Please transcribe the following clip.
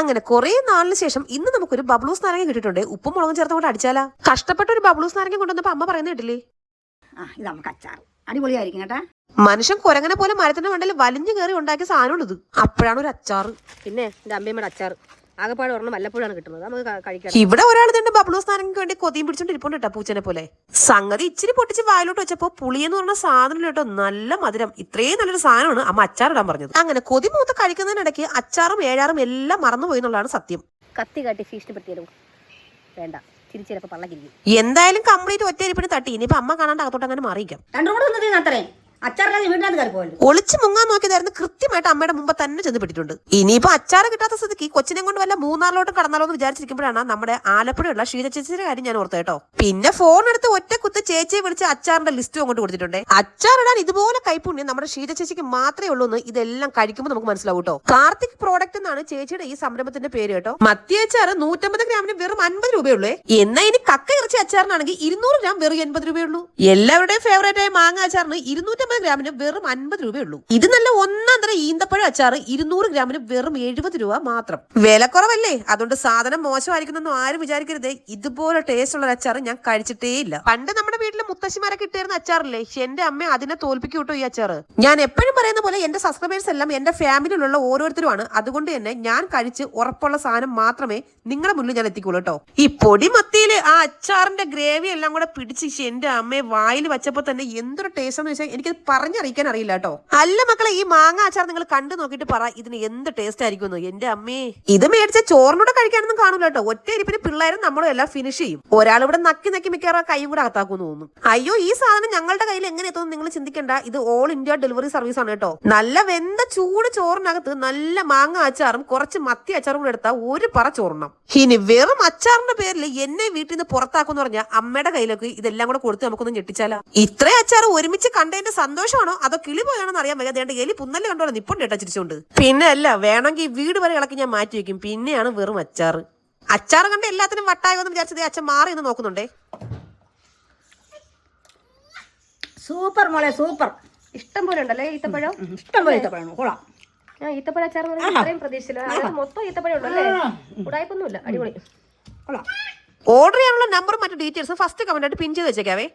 അങ്ങനെ കുറെ നാളിന് ശേഷം ഇന്ന് നമുക്കൊരു ബബ്ലൂസ് നാരങ്ങ കിട്ടിയിട്ടുണ്ട്. ഉപ്പും മുളകും ചേർത്ത് കൊണ്ട് അടിച്ചാലാ. കഷ്ടപ്പെട്ട ഒരു ബബ്ലൂസ് നാരങ്ങ കൊണ്ടുവന്നപ്പോ അമ്മ പറയുന്നത് കേട്ടില്ലേ, ഇത് നമുക്ക് അച്ചാർ അടിപൊളിയായിരിക്കും കേട്ടാ. മനുഷ്യൻ കുരങ്ങനെ പോലെ മരത്തിന്റെ മണ്ടയിൽ വലിഞ്ഞു കയറി ഉണ്ടാക്കിയ സാധനമാണ് ഇത്. അപ്പോഴാണ് ഒരു അച്ചാറ്. പിന്നെ എന്റെ അമ്മയമ്മയുടെ അച്ചാർ ആകെപ്പാട് ഒരെണ്ണം വല്ലപ്പോഴാണ് കിട്ടുന്നത്. നമുക്ക് കഴിക്കാം. ഇവിടെ ഒരാൾ തന്നെ ബബ്ലൂസ് നാരങ്ങയ്ക്ക് വേണ്ടി കൊതിയും പിടിച്ചോണ്ട് ഇരിപ്പുണ്ട് കേട്ടോ, പൂച്ചനെ പോലെ. സംഗതി ഇച്ചിരി പൊട്ടിച്ച് വായിലോട്ട് വെച്ചപ്പോ പുളിയെന്ന് പറഞ്ഞ സാധനം കേട്ടോ, നല്ല മധുരം. ഇത്രയും നല്ലൊരു സാധനമാണ് അമ്മ അച്ചാറിടാൻ പറഞ്ഞത്. അങ്ങനെ കൊതി മൂത്ത് കഴിക്കുന്നതിനിടയ്ക്ക് അച്ചാറും ഏഴാറും എല്ലാം മറന്നുപോയി എന്നുള്ളതാണ് സത്യം. കത്തി കാട്ടി ഭീഷണിപ്പെടുത്തിയാലോ? വേണ്ട, ചിരിച്ചിരപ്പോ പള്ളക്കിരിക്കും. എന്തായാലും കംപ്ലീറ്റ് ഒറ്റയിരിപ്പിന് തട്ടി. ഇനിയിപ്പോ അമ്മ കാണാണ്ട് അകത്തോട്ട് അങ്ങനെ മാറിയിക്കാം. രണ്ടും കൂടെ ഒന്നും അത്രേ അച്ചാറില്ലാതെ വീട്ടിനകത്ത് കയറി പോയല്ലോ. ഒളിച്ചു മുങ്ങാൻ നോക്കിയതായിരുന്നു, കൃത്യമായിട്ട് അമ്മയുടെ മുമ്പ് തന്നെ ചെന്ന് പെട്ടിട്ടുണ്ട്. ഇനിയിപ്പോ അച്ചാറ് കിട്ടാത്ത സ്ഥിതിക്ക് കൊച്ചിനെ കൊണ്ട് വല്ല മൂന്നാറിലോട്ട് കടന്നാലോ എന്ന് വിചാരിച്ചിരിക്കുമ്പോഴാണ് നമ്മുടെ ആലപ്പുഴയുള്ള ഷീജ ചേച്ചിയുടെ കാര്യം ഞാൻ ഓർത്ത് കേട്ടോ. പിന്നെ ഫോൺ എടുത്ത് ഒറ്റ കുത്ത് ചേച്ചിയെ വിളിച്ച് അച്ചാറിന്റെ ലിസ്റ്റും അങ്ങോട്ട് കൊടുത്തിട്ടുണ്ട്. അച്ചാറിടാൻ ഇതുപോലെ കൈപ്പുണ്യം നമ്മുടെ ഷീജ ചേച്ചിക്ക് മാത്രമേ ഉള്ളൂ എന്ന് ഇതെല്ലാം കഴിക്കുമ്പോൾ നമുക്ക് മനസ്സിലാവും കേട്ടോ. കാർത്തിക് പ്രോഡക്റ്റ് എന്നാണ് ചേച്ചിയുടെ ഈ സംരംഭത്തിന്റെ പേര് കേട്ടോ. മത്തി അച്ചാറ് 150 ഗ്രാമിന് വെറും 50 രൂപയുള്ളൂ. എന്നാ ഇനി കക്ക ഇറച്ചി അച്ചാറിനാണെങ്കിൽ 200 ഗ്രാം വെറും 80 രൂപയുള്ളൂ. എല്ലാവരുടെയും ഫേവറേറ്റ് ആയ മാങ്ങ അച്ചാറിന് 250 ഗ്രാമിന് വെറും 50 രൂപയുള്ളൂ. ഇത് നല്ല ഒന്നാം തരം ഈന്തപ്പഴ അച്ചാറ് 200 ഗ്രാമിന് വെറും 70 രൂപ മാത്രം. വിലക്കുറവല്ലേ, അതുകൊണ്ട് സാധനം മോശമായിരിക്കുന്നൊന്നും ആരും വിചാരിക്കരുത്. ഇതുപോലെ ടേസ്റ്റ് ഉള്ള അച്ചാർ ഞാൻ കഴിച്ചിട്ടേ ഇല്ല. പണ്ട് നമ്മുടെ വീട്ടിലെ മുത്തശ്ശിമാരൊക്കെ ഇട്ടായിരുന്ന അച്ചാറില്ലേ, എന്റെ അമ്മ അതിനെ തോൽപ്പിക്കും കേട്ടോ ഈ അച്ചാറ്. ഞാൻ എപ്പോഴും പറയുന്ന പോലെ എന്റെ സബ്സ്ക്രൈബേഴ്സ് എല്ലാം എന്റെ ഫാമിലിയിലുള്ള ഓരോരുത്തരുമാണ്. അതുകൊണ്ട് തന്നെ ഞാൻ കഴിച്ച് ഉറപ്പുള്ള സാധനം മാത്രമേ നിങ്ങളുടെ മുന്നിൽ ഞാൻ എത്തിക്കുള്ളൂ കേട്ടോ. ഈ പൊടി മത്തിയില് ആ അച്ചാറിന്റെ ഗ്രേവി എല്ലാം കൂടെ പിടിച്ച് എന്റെ അമ്മയെ വായിൽ വെച്ചപ്പോ തന്നെ എന്തൊരു ടേസ്റ്റ് എന്ന് വെച്ചാൽ എനിക്കത് പറഞ്ഞറിയിക്കാൻ അറിയില്ല കേട്ടോ. അല്ല മക്കളെ, ഈ മാങ്ങ അച്ചാർ നിങ്ങൾ കണ്ടു നോക്കിയിട്ട് പറ ഇതിന് എന്ത് ടേസ്റ്റ് ആയിരിക്കും. എന്റെ അമ്മേ, ഇത് മേടിച്ച ചോറിനോട് കഴിക്കാനൊന്നും കാണൂല കേട്ടോ. ഒറ്റ ഇരിപ്പിന് പിള്ളേരും നമ്മളും എല്ലാം ഫിനിഷ് ചെയ്യും. ഒരാളിവിടെ നക്കി മിക്കവാറും കൈയും കൂടെ അകത്താക്കുമെന്ന് തോന്നുന്നു. അയ്യോ, ഈ സാധനം ഞങ്ങളുടെ കയ്യിൽ എങ്ങനെ എത്തുമെന്ന് നിങ്ങൾ ചിന്തിക്കേണ്ട. ഇത് ഓൾ ഇന്ത്യ ഡെലിവറി സർവീസ് ആണ് കേട്ടോ. നല്ല വെന്ത ചൂട് ചോറിനകത്ത് നല്ല മാങ്ങ അച്ചാറും കുറച്ച് മത്തി അച്ചാറും കൂടെ എടുത്താൽ ഒരു പറ ചോറിനാം. ഇനി വെറും അച്ചാറിന്റെ പേരിൽ എന്നെ വീട്ടിൽ നിന്ന് പുറത്താക്കുമെന്ന് പറഞ്ഞാൽ അമ്മയുടെ കയ്യിലേക്ക് ഇതെല്ലാം കൂടെ കൊടുത്ത് നമുക്കൊന്ന് ഞെട്ടിച്ചാലോ. ഇത്രയും അച്ചാർ ഒരുമിച്ച് കണ്ടതിന്റെ സന്തോഷമാണോ അതോ കിളി പോയാണെന്ന് അറിയാൻ വയ്യ. അതേണ്ട എലി പുന്നല്ലേ കണ്ടോളാം നിപ്പുണ്ട് കേട്ടോ ചിരിച്ചുകൊണ്ട്. പിന്നെ അല്ല, വേണമെങ്കിൽ വീട് വരെ ഇളക്കി ഞാൻ മാറ്റി വെക്കും. പിന്നെയാണ് വെറും അച്ചാറ്. അച്ചാറ് കണ്ട് എല്ലാത്തിനും വട്ടായോ എന്ന് വിചാരിച്ചത് അച്ഛൻ മാറി എന്ന് നോക്കുന്നുണ്ടേ. സൂപ്പർ മോളെ, സൂപ്പർ. ഇഷ്ടം പോലെ ഉണ്ടല്ലേ ഈത്തപ്പഴം? ഇഷ്ടം പോലെ ഈത്തപ്പഴം കൊള്ളാം. ഞാൻ ഈത്തപ്പഴ അച്ചാർ ഇത്രയും പ്രതീക്ഷിച്ചില്ല. അതായത് മൊത്തം ഈത്തപ്പഴം ഉണ്ടല്ലേ, ഉടായ്പൊന്നുമില്ല, അടിപൊളി. കൊള്ളാം. ഓർഡർ ചെയ്യാനുള്ള നമ്പറും മറ്റു ഡീറ്റെയിൽസ് ഫസ്റ്റ് കമന്റ് ആയിട്ട് പിൻ ചെയ്ത് വെച്ചേക്കാവേ.